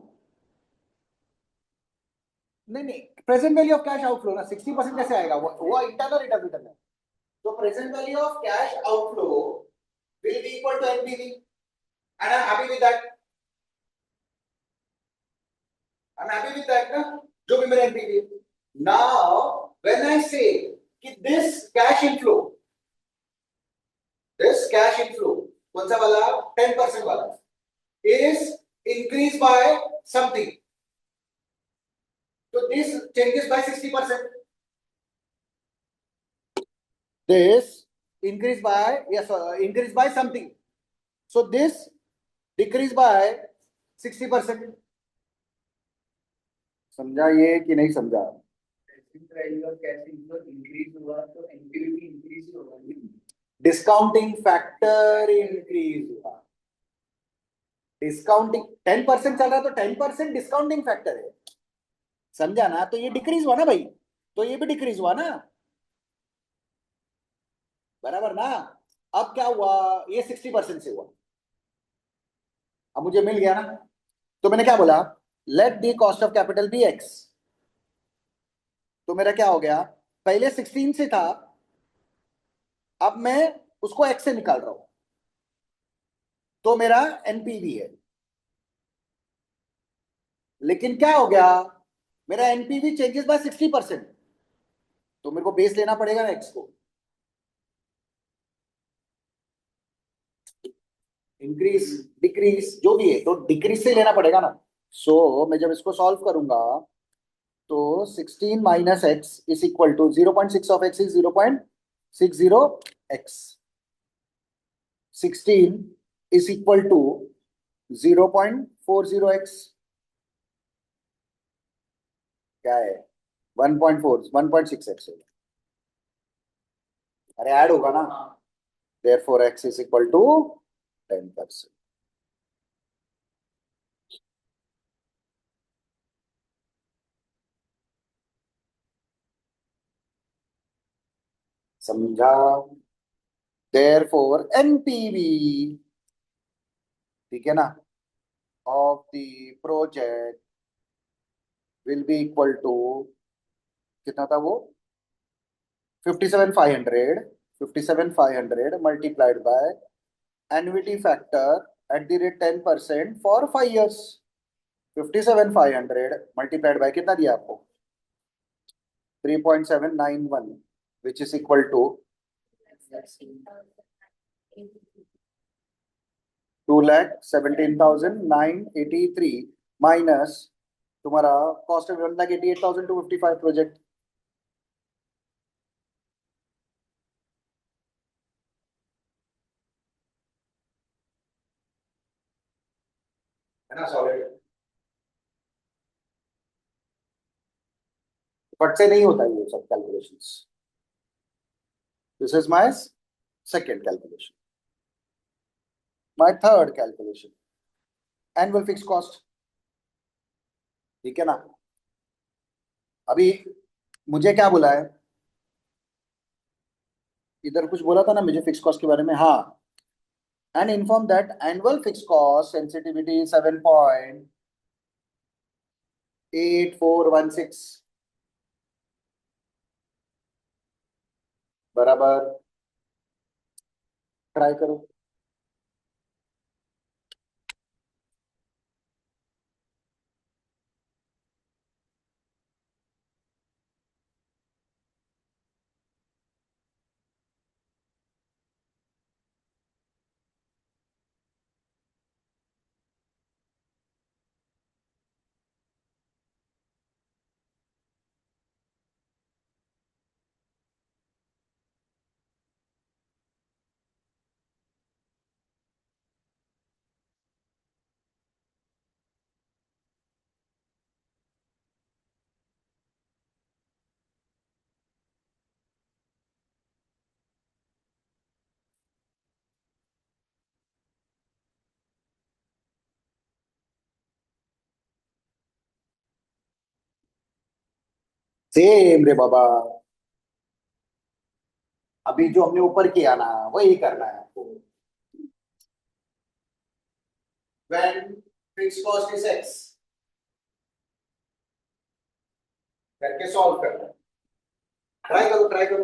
नहीं नहीं, present value of cash outflow ना 60% कैसे आएगा, वो इंटरनल रेट ऑफ रिटर्न है, तो present value of cash outflow will be equal to NPV, and I'm happy with that. I'm happy with that, ना, जो भी मेरा NPV है। Now, when I say कि this cash inflow, कौन सा वाला, 10% वाला, is increased by something, so this changes by 60%. This increased by, yes, increased by something, so this decreased by 60%। समझा ये कि नहीं समझा? Value of cash inflow increase हुआ तो एनपीवी भी इंक्रीज होगा। डिस्काउंटिंग फैक्टर इंक्रीज हुआ, डिस्काउंटिंग 10% चल रहा है तो 10% डिस्काउंटिंग फैक्टर है, समझा ना, तो ये डिक्रीज हुआ ना भाई, तो ये भी डिक्रीज हुआ ना, बराबर ना। अब क्या हुआ, ये 60% से हुआ, अब मुझे मिल गया ना, तो मैंने क्या बोला, let the cost of capital be X, तो मेरा क्या हो गया, पहले 16 से था, अब मैं उसको एक्स से निकाल रहा हूं, तो मेरा एनपीवी है, लेकिन क्या हो गया, मेरा एनपीवी चेंजेस बाय 60%, तो मेरे को बेस लेना पड़ेगा ना एक्स को, इंक्रीज डिक्रीज जो भी है तो डिक्रीज से लेना पड़ेगा ना। सो मैं जब इसको सॉल्व करूंगा तो 16 minus X is equal to 0.6 of X is 0.60 X, 16 is equal to 0.40 X, क्या है, 1.4 1.6 एक्स, अरे ऐड होगा ना, therefore x is equal to 10%। समझा? therefore NPV, ठीक है ना, of the project will be equal to, कितना था वो, 57,500, 57,500 multiplied by annuity factor at the rate 10% for 5 years. 57,500 multiplied by कितना दिया आपको, 3.791, which is equal to 2,17,983 minus तुम्हारा कॉस्ट ऑफ 1,88,255 प्रोजेक्ट। है ना सॉलिड? फट से नहीं होता ये सब calculations. This is my second calculation. My third calculation, annual fix cost, ठीक है ना। अभी मुझे क्या बोला है, इधर कुछ बोला था ना मुझे फिक्स कॉस्ट के बारे में, हाँ, and inform that annual fix cost sensitivity 7.8416 बराबर, ट्राई करो। सेम रे बाबा, अभी जो हमने ऊपर किया ना वही करना है आपको। when fixed cost is x करके सॉल्व करना है। ट्राई करो, ट्राई करो।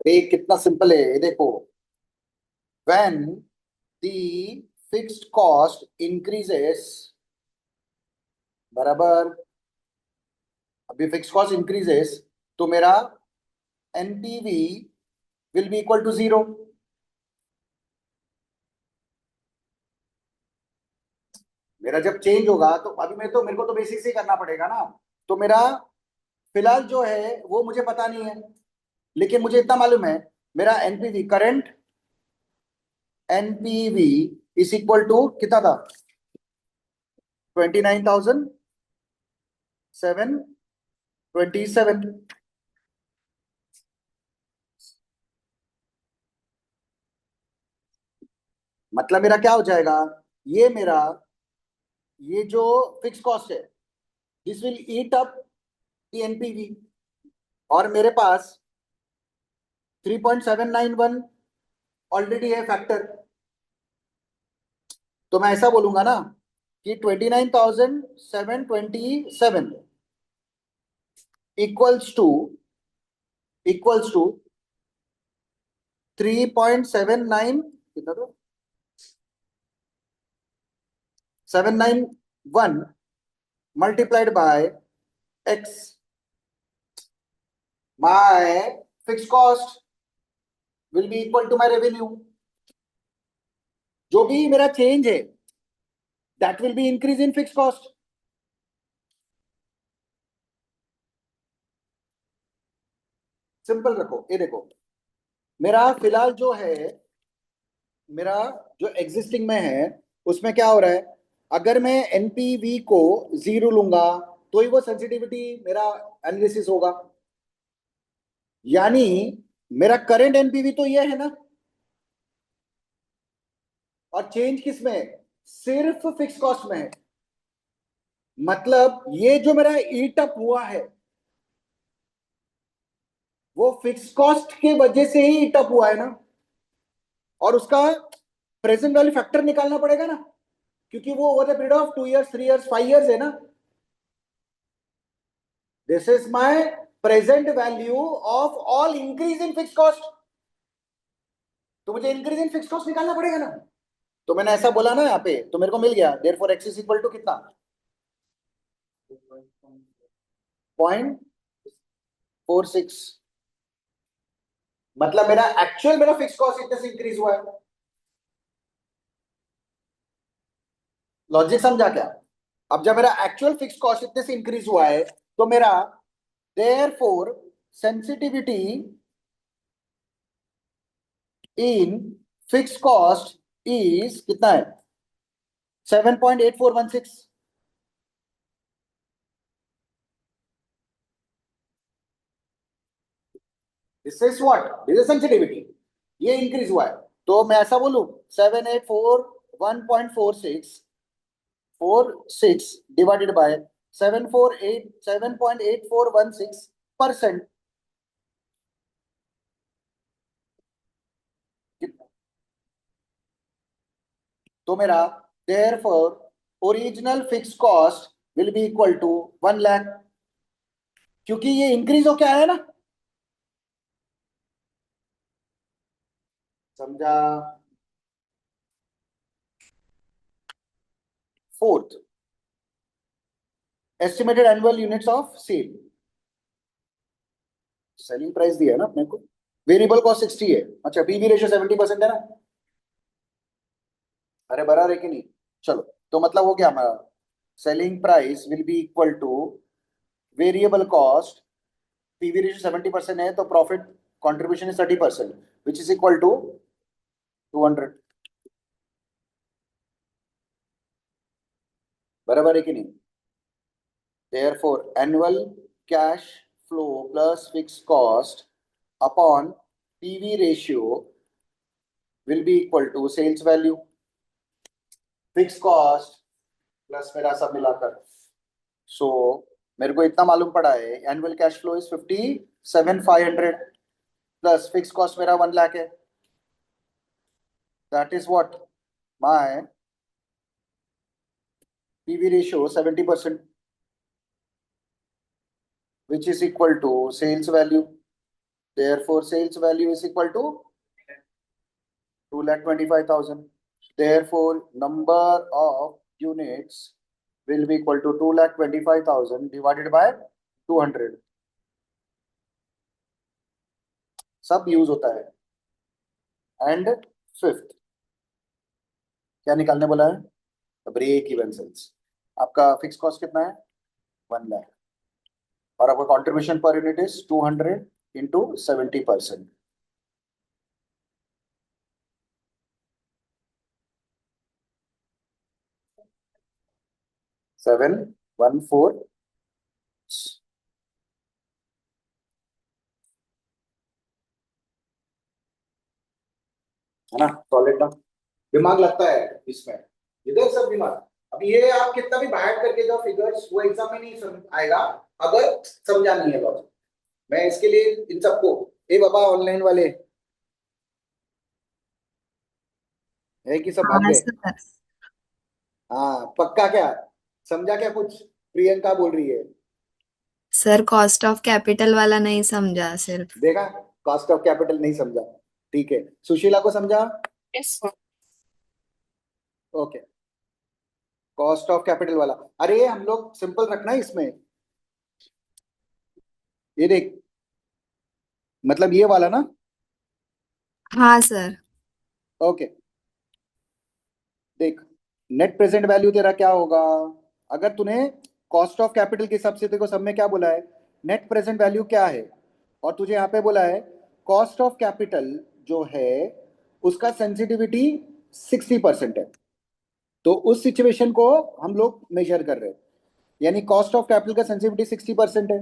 अरे कितना सिंपल है ये देखो, when the fixed cost increases, बराबर, अभी फिक्स कॉस्ट इंक्रीजेस तो मेरा NPV will be equal to 0। मेरा जब चेंज होगा तो अभी मेरे को तो बेसिक से ही करना पड़ेगा ना। तो मेरा फिलहाल जो है वो मुझे पता नहीं है, लेकिन मुझे इतना मालूम है, मेरा NPV current NPV is equal to कितना था, 29,727। मतलब मेरा क्या हो जाएगा, ये मेरा, ये जो फिक्स कॉस्ट है this will eat up the NPV, और मेरे पास 3.791 ऑलरेडी है फैक्टर। तो मैं ऐसा बोलूंगा ना कि 29,727 इक्वल्स टू 3.79 कितना था 791 multiplied by x. My fixed cost will be equal to my revenue. जो भी मेरा चेंज है that will be increase in fixed cost. Simple रखो, ये देखो मेरा फिलहाल जो है, मेरा जो एग्जिस्टिंग में है उसमें क्या हो रहा है, अगर मैं एनपीवी को 0 लूंगा तो ही वो सेंसिटिविटी मेरा एनालिसिस होगा, यानी मेरा करंट एनपीवी तो ये है ना, और चेंज किस में है, सिर्फ फिक्स कॉस्ट में है। मतलब ये जो मेरा ईट अप हुआ है वो फिक्स कॉस्ट के वजह से ही ईट अप हुआ है ना, और उसका प्रेजेंट वैल्यू फैक्टर निकालना पड़ेगा ना, क्योंकि वो over the period of 2 years 3 years 5 years है ना। This is my present value of all increase in fix cost, तो मुझे इंक्रीज इन फिक्स कॉस्ट निकालना पड़ेगा ना। तो मैंने ऐसा बोला ना यहाँ पे, तो मेरे को मिल गया, therefore x is equal to कितना 0.46, मतलब मेरा एक्चुअल मेरा फिक्स कॉस्ट इतने से इंक्रीज हुआ है। लॉजिक समझा क्या? अब जब मेरा एक्चुअल फिक्स कॉस्ट इतने से इंक्रीज हुआ है तो मेरा therefore sensitivity in fix cost is कितना है 7.8416। This is what, this is sensitivity, ये इंक्रीज हुआ है। तो मैं ऐसा बोलूं 784 1.46 डिवाइडेड बाय 7.8416%, तो मेरा therefore original fix cost will be equal to 1 lakh, क्योंकि ये इंक्रीज हो क्या है ना, समझा? Fourth, estimated annual units of sale, selling price दिया है ना अपने को, वेरिएबल कॉस्ट 60 है, अच्छा पीवी रेशियो 70% है ना, अरे बराबर है कि नहीं? चलो, तो मतलब हो गया हमारा selling price will be equal to variable cost, PV ratio 70% है तो profit contribution is 30%, which is equal to 200, बराबर है कि नहीं? Therefore annual cash flow plus fix cost upon PV ratio will be equal to sales value, fix cost plus मेरा सब मिलाकर। सो मेरे को इतना मालूम पड़ा है, annual cash flow is 57,500 plus fix cost मेरा 1 लाख है, that is what my PV ratio 70%, which is equal to sales value. Therefore, sales value is equal to 2,25,000. Therefore, number of units will be equal to 2,25,000 divided by 200. सब use होता है। And fifth क्या निकालने बोला है, break even sales. आपका fix cost कितना है 1 लाख, और आपका contribution per unit is 200 into 70%, 714, है ना, सॉलिड ना, दिमाग लगता है इसमें, इधर सब दिमाग। अब ये आप कितना भी बाहर करके जाओ फिगर्स, वो एग्जाम में नहीं समझ आएगा अगर समझा नहीं है लॉजिक। मैं इसके लिए इन सबको, ए बाबा ऑनलाइन वाले है कि सब भाग हाँ गए? सर। हाँ पक्का क्या? समझा क्या कुछ? प्रियंका बोल रही है। सर कॉस्ट ऑफ कैपिटल वाला नहीं समझा सिर्फ। देखा, कॉस्ट ऑफ कैपिटल नहीं समझा। ठीक है, सुशीला को समझा? Yes sir. Okay, cost of capital वाला। अरे हम लोग सिंपल रखना है इसमें। ये देख, मतलब ये वाला ना। हाँ सर। ओके, देख, नेट प्रेजेंट वैल्यू तेरा क्या होगा? अगर तूने कॉस्ट ऑफ कैपिटल के हिसाब से, देखो सब में क्या बोला है, नेट प्रेजेंट वैल्यू क्या है, और तुझे यहाँ पे बोला है कॉस्ट ऑफ कैपिटल जो है उसका सेंसिटिविटी 60% है। तो उस सिचुएशन को हम लोग मेजर कर रहे हैं, यानी कॉस्ट ऑफ कैपिटल का सेंसिटिविटी 60% है।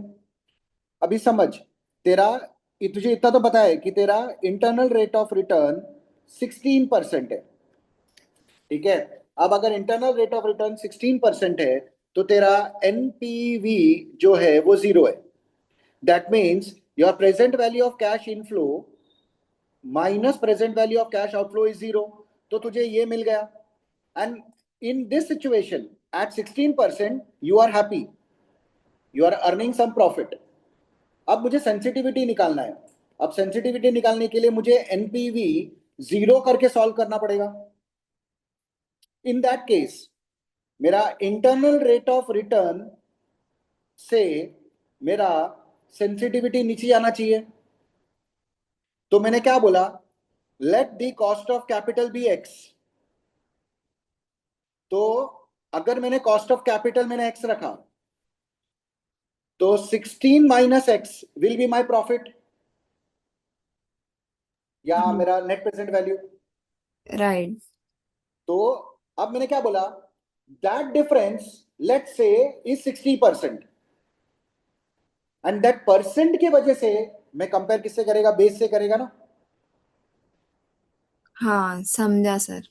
अभी समझ, तेरा, तुझे इतना तो पता है कि तेरा इंटरनल रेट ऑफ रिटर्न 16% है। ठीक है, अब अगर इंटरनल रेट ऑफ रिटर्न 16% है तो तेरा एनपीवी जो है वो जीरो है। That means your present value of cash inflow minus present value of cash outflow is zero. तो तुझे ये मिल गया। And in this situation at 16% you are happy, you are earning some profit. अब मुझे सेंसिटिविटी निकालना है। अब सेंसिटिविटी निकालने के लिए मुझे एनपीवी जीरो करके सॉल्व करना पड़ेगा। इन दैट केस मेरा इंटरनल रेट ऑफ रिटर्न से मेरा सेंसिटिविटी नीचे आना चाहिए। तो मैंने क्या बोला, let the cost of capital be X. तो अगर मैंने कॉस्ट ऑफ कैपिटल मैंने एक्स रखा तो 16 minus X will be my profit, या मेरा नेट प्रेजेंट वैल्यू। राइट। तो अब मैंने क्या बोला, दैट डिफरेंस लेट से इज 60%, एंड दैट परसेंट की वजह से मैं कंपेयर किससे करेगा, बेस से करेगा ना। हाँ समझा सर।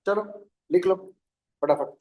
चलो लिख लो फटाफट।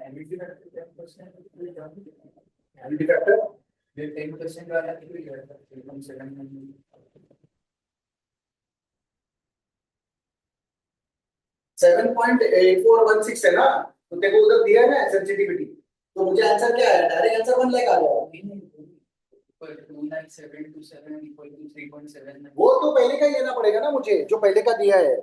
एमिटी फैक्टर 10%, एमिटी फैक्टर 10% वाला एकदम 7.8416 है ना, तो तेरे को उधर दिया है ना सेंसिटिविटी, तो मुझे आंसर क्या है, डायरेक्ट आंसर 1 लाख आ जाएगा। 29727 equal to 3.7। वो तो पहले का ही लेना पड़ेगा ना मुझे, जो पहले का दिया है।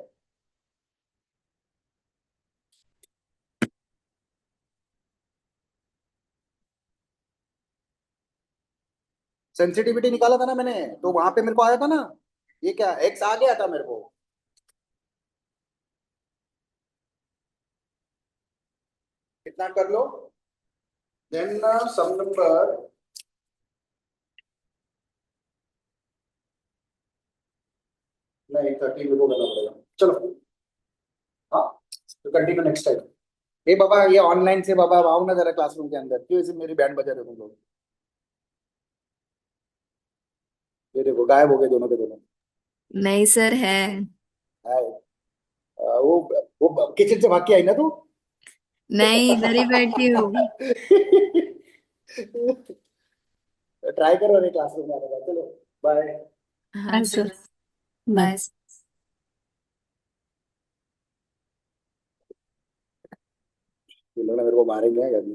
सेंसिटिविटी निकाला था ना मैंने, तो वहां पे मेरे को आया था ना, ये क्या एक्स आ गया था मेरे को। कितना कर लो, देन सम नंबर, नहीं 30 मेरे को करना पड़ेगा, चलो। हाँ, तो कंटिन्यू नेक्स्ट टाइम। ए बाबा, ये ऑनलाइन से बाबा आओ ना जरा क्लासरूम के अंदर, क्यों ऐसे मेरी बैंड बजा रहे हो तुम लोग। ये देखो गायब हो गए दोनों के दोनों। नहीं सर है। हाय। वो किचन से भाग के आई ना तू। नहीं, इधर ही बैठी हूँ। ट्राई करो अरे क्लासरूम में आने का, चलो बाय। हाँ सर। बाय। ये लोग ना मेरे को मारेंगे अभी।